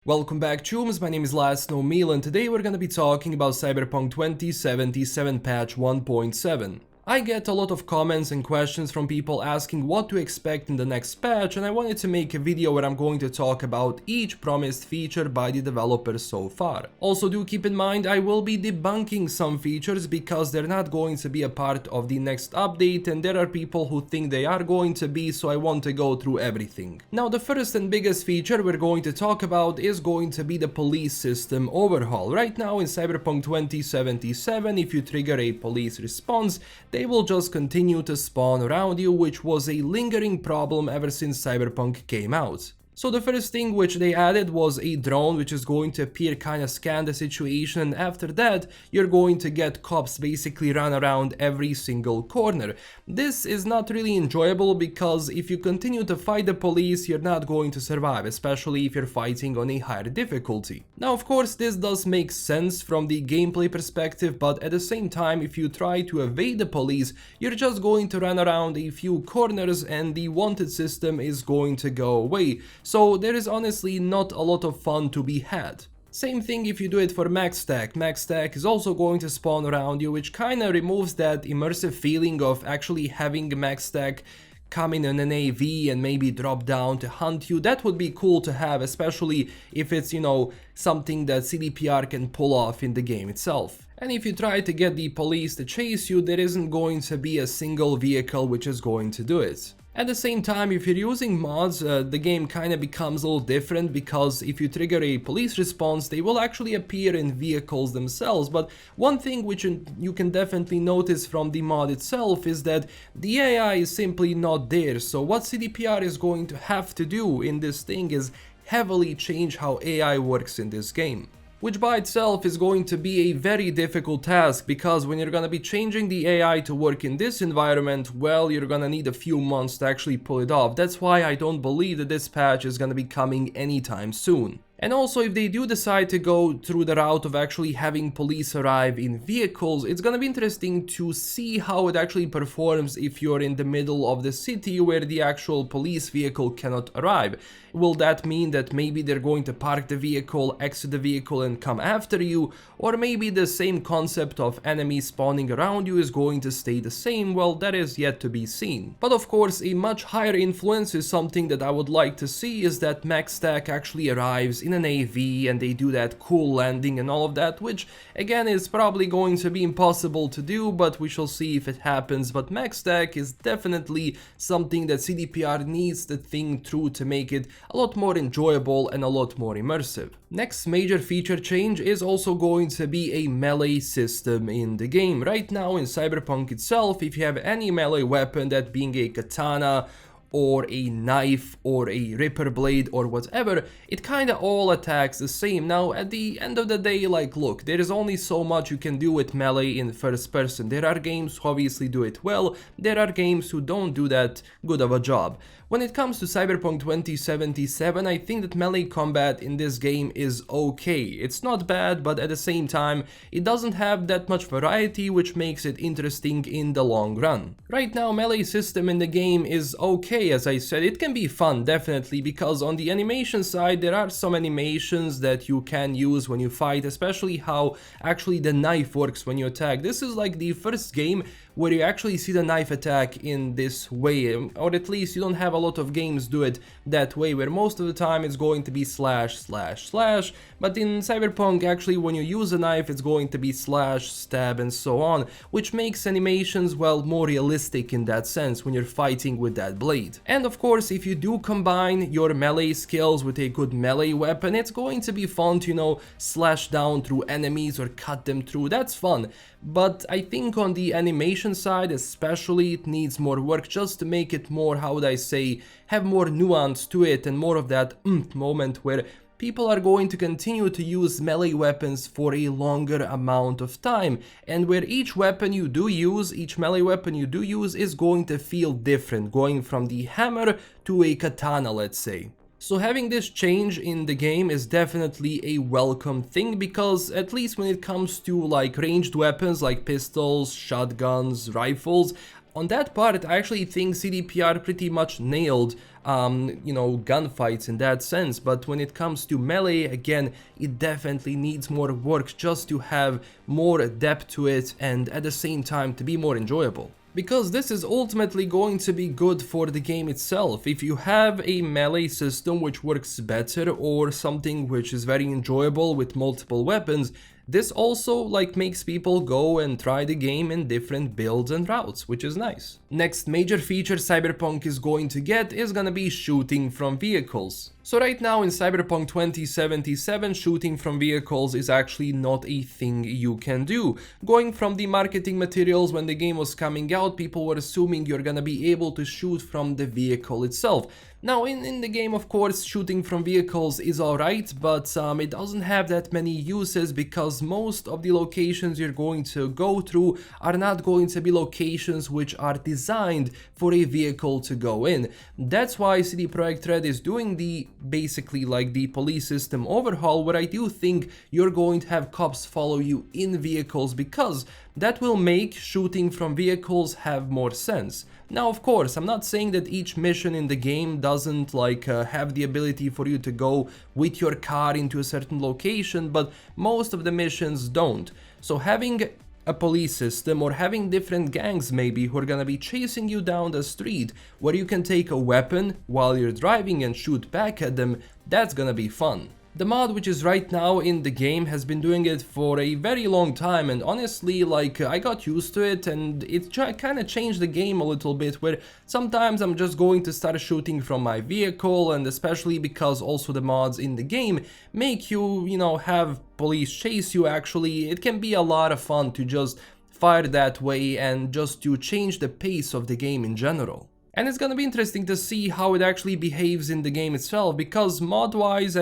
Welcome back, chums. My name is LastKnownMeal, and today we're gonna be talking about Cyberpunk 2077 patch 1.7. I get a lot of comments and questions from people asking what to expect in the next patch, and I wanted to make a video where I'm going to talk about each promised feature by the developers so far. Also, do keep in mind I will be debunking some features because they're not going to be a part of the next update, and there are people who think they are going to be, so I want to go through everything. Now, the first and biggest feature we're going to talk about is going to be the police system overhaul. Right now in Cyberpunk 2077, if you trigger a police response, they will just continue to spawn around you, which was a lingering problem ever since Cyberpunk came out. So the first thing which they added was a drone which is going to appear, kind of scan the situation, and after that you're going to get cops basically run around every single corner. This is not really enjoyable because if you continue to fight the police, you're not going to survive, especially if you're fighting on a higher difficulty. Now, of course, this does make sense from the gameplay perspective, but at the same time, if you try to evade the police, you're just going to run around a few corners and the wanted system is going to go away. So there is honestly not a lot of fun to be had. Same thing if you do it for max stack. Max stack is also going to spawn around you, which kinda removes that immersive feeling of actually having max stack come in an AV and maybe drop down to hunt you. That would be cool to have, especially if it's, something that CDPR can pull off in the game itself. And if you try to get the police to chase you, there isn't going to be a single vehicle which is going to do it. At the same time, if you're using mods, the game kind of becomes a little different because if you trigger a police response, they will actually appear in vehicles themselves. But one thing which you can definitely notice from the mod itself is that the AI is simply not there. So what CDPR is going to have to do in this thing is heavily change how AI works in this game, which by itself is going to be a very difficult task because when you're gonna be changing the AI to work in this environment, well, you're gonna need a few months to actually pull it off. That's why I don't believe that this patch is gonna be coming anytime soon. And also, if they do decide to go through the route of actually having police arrive in vehicles, it's gonna be interesting to see how it actually performs if you're in the middle of the city where the actual police vehicle cannot arrive. Will that mean that maybe they're going to park the vehicle, exit the vehicle and come after you? Or maybe the same concept of enemies spawning around you is going to stay the same? Well, that is yet to be seen. But of course, a much higher influence is something that I would like to see, is that max stack actually arrives in an AV and they do that cool landing and all of that, which again is probably going to be impossible to do, but we shall see if it happens. But max stack is definitely something that CDPR needs to think through to make it a lot more enjoyable and a lot more immersive. Next major feature change is also going to be a melee system in the game. Right now in Cyberpunk itself, if you have any melee weapon, that being a katana or a knife or a ripper blade or whatever, it kinda all attacks the same. Now at the end of the day, look, there is only so much you can do with melee in first person. There are games who obviously do it well, there are games who don't do that good of a job. When it comes to Cyberpunk 2077, I think that melee combat in this game is okay. It's not bad, but at the same time, it doesn't have that much variety, which makes it interesting in the long run. Right now, melee system in the game is okay, as I said. It can be fun, definitely, because on the animation side, there are some animations that you can use when you fight, especially how actually the knife works when you attack. This is like the first game where you actually see the knife attack in this way, or at least you don't have a lot of games do it that way, where most of the time it's going to be slash slash slash, but in Cyberpunk actually when you use a knife it's going to be slash, stab and so on, which makes animations, well, more realistic in that sense when you're fighting with that blade. And of course, if you do combine your melee skills with a good melee weapon, it's going to be fun to, slash down through enemies or cut them through. That's fun. But I think on the animation side especially, it needs more work just to make it more, how would I say, have more nuance to it and more of that moment where people are going to continue to use melee weapons for a longer amount of time, and where each melee weapon you do use is going to feel different, going from the hammer to a katana, let's say. So having this change in the game is definitely a welcome thing, because at least when it comes to ranged weapons like pistols, shotguns, rifles, On that part, I actually think CDPR pretty much nailed, gunfights in that sense, but when it comes to melee, again, it definitely needs more work just to have more depth to it and at the same time to be more enjoyable. Because this is ultimately going to be good for the game itself. If you have a melee system which works better or something which is very enjoyable with multiple weapons, this also makes people go and try the game in different builds and routes, which is nice. Next major feature Cyberpunk is going to get is gonna be shooting from vehicles. So right now in Cyberpunk 2077, shooting from vehicles is actually not a thing you can do. Going from the marketing materials when the game was coming out, people were assuming you're gonna be able to shoot from the vehicle itself. Now in the game, of course, shooting from vehicles is alright, but it doesn't have that many uses because most of the locations you're going to go through are not going to be locations which are designed for a vehicle to go in. That's why CD Projekt Red is doing basically the police system overhaul, where I do think you're going to have cops follow you in vehicles because that will make shooting from vehicles have more sense. Now, of course, I'm not saying that each mission in the game doesn't have the ability for you to go with your car into a certain location, but most of the missions don't. So having a police system or having different gangs maybe who are gonna be chasing you down the street where you can take a weapon while you're driving and shoot back at them, that's gonna be fun. The mod which is right now in the game has been doing it for a very long time, and honestly I got used to it, and it kind of changed the game a little bit, where sometimes I'm just going to start shooting from my vehicle, and especially because also the mods in the game make you, have police chase you. Actually, it can be a lot of fun to just fire that way and just to change the pace of the game in general. And it's gonna be interesting to see how it actually behaves in the game itself, because mod-wise,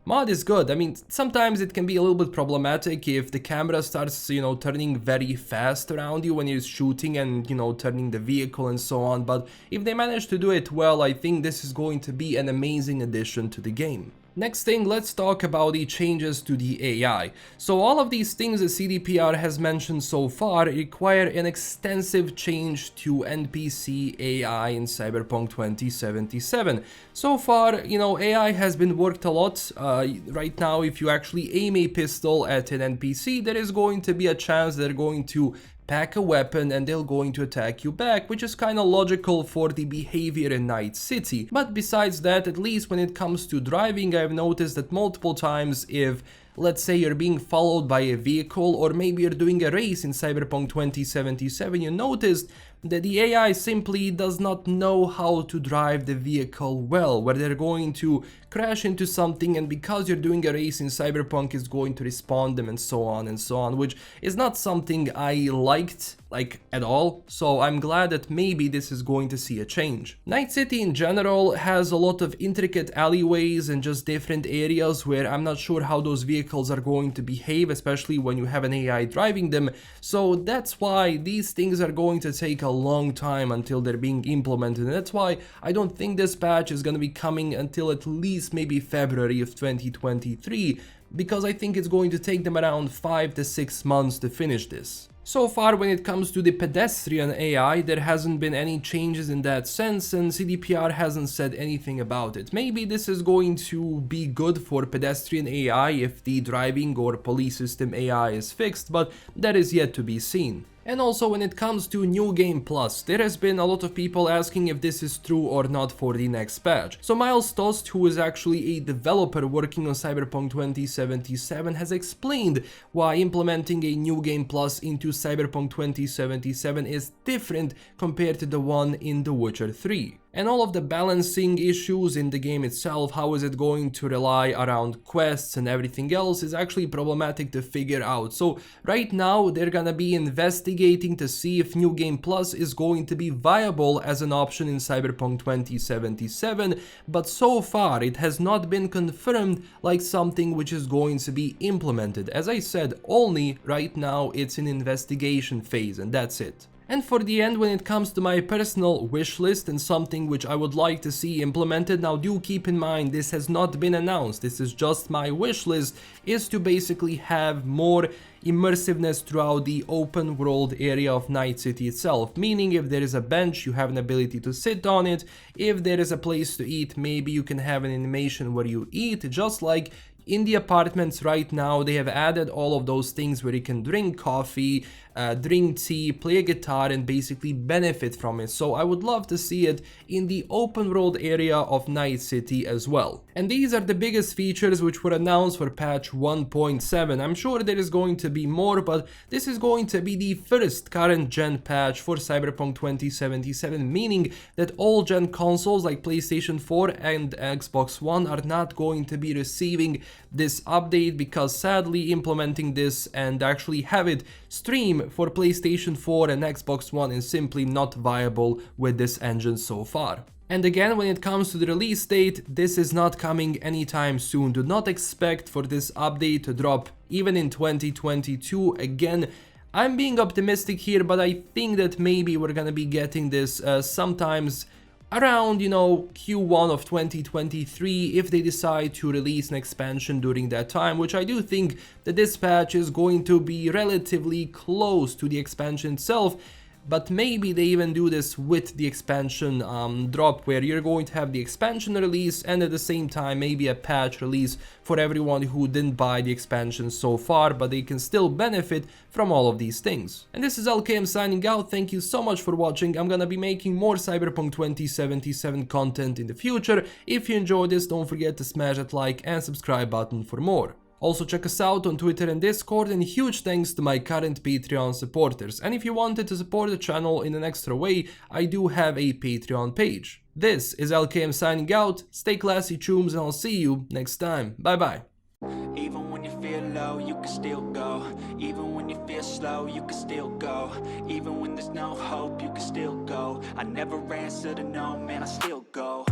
mod is good. Sometimes it can be a little bit problematic if the camera starts, turning very fast around you when you're shooting and, turning the vehicle and so on. But if they manage to do it well, I think this is going to be an amazing addition to the game. Next thing, let's talk about the changes to the AI. So all of these things that CDPR has mentioned so far require an extensive change to NPC AI in Cyberpunk 2077. So far, AI has been worked a lot. Right now, if you actually aim a pistol at an NPC, there is going to be a chance they're going to pack a weapon and they're going to attack you back, which is kind of logical for the behavior in Night City. But besides that, at least when it comes to driving, I've noticed that multiple times if, let's say, you're being followed by a vehicle, or maybe you're doing a race in Cyberpunk 2077, you noticed that the AI simply does not know how to drive the vehicle well, where they're going to crash into something, and because you're doing a race in Cyberpunk, is going to respawn them and so on, which is not something I liked at all. So I'm glad that maybe this is going to see a change. Night City in general has a lot of intricate alleyways and just different areas where I'm not sure how those vehicles are going to behave, especially when you have an AI driving them. So that's why these things are going to take a long time until they're being implemented, and that's why I don't think this patch is going to be coming until at least maybe February of 2023, because I think it's going to take them around 5 to 6 months to finish this. So far, when it comes to the pedestrian AI, there hasn't been any changes in that sense, and CDPR hasn't said anything about it. Maybe this is going to be good for pedestrian AI if the driving or police system AI is fixed, but that is yet to be seen. And also when it comes to New Game Plus, there has been a lot of people asking if this is true or not for the next patch. So Miles Tost, who is actually a developer working on Cyberpunk 2077, has explained why implementing a New Game Plus into Cyberpunk 2077 is different compared to the one in The Witcher 3. And all of the balancing issues in the game itself, how is it going to rely around quests and everything else, is actually problematic to figure out. So right now they're gonna be investigating to see if New Game Plus is going to be viable as an option in Cyberpunk 2077, but so far it has not been confirmed like something which is going to be implemented. As I said, only right now it's in investigation phase, and that's it. And for the end, when it comes to my personal wish list and something which I would like to see implemented, now do keep in mind this has not been announced, this is just my wish list, is to basically have more immersiveness throughout the open world area of Night City itself, meaning if there is a bench you have an ability to sit on it, if there is a place to eat maybe you can have an animation where you eat, just like in the apartments right now. They have added all of those things where you can drink coffee, drink tea, play a guitar and basically benefit from it. So I would love to see it in the open world area of Night City as well. And these are the biggest features which were announced for patch 1.7. I'm sure there is going to be more, but this is going to be the first current gen patch for Cyberpunk 2077, meaning that all gen consoles like PlayStation 4 and Xbox One are not going to be receiving this update, because sadly implementing this and actually have it stream for PlayStation 4 and Xbox One is simply not viable with this engine so far. And again, when it comes to the release date, this is not coming anytime soon. Do not expect for this update to drop even in 2022. Again, I'm being optimistic here, but I think that maybe we're gonna be getting this sometimes around, Q1 of 2023 if they decide to release an expansion during that time, which I do think that this patch is going to be relatively close to the expansion itself. But maybe they even do this with the expansion drop, where you're going to have the expansion release and at the same time maybe a patch release for everyone who didn't buy the expansion so far, but they can still benefit from all of these things. And this is LKM signing out. Thank you so much for watching. I'm gonna be making more Cyberpunk 2077 content in the future. If you enjoyed this, don't forget to smash that like and subscribe button for more. Also check us out on Twitter and Discord, and huge thanks to my current Patreon supporters. And if you wanted to support the channel in an extra way, I do have a Patreon page. This is LKM signing out. Stay classy, chooms, and I'll see you next time. Bye bye. Even when you feel low, you can still go. Even when you feel slow, you can still go. Even when there's no hope, you can still go. I never answer to no, man, I still go.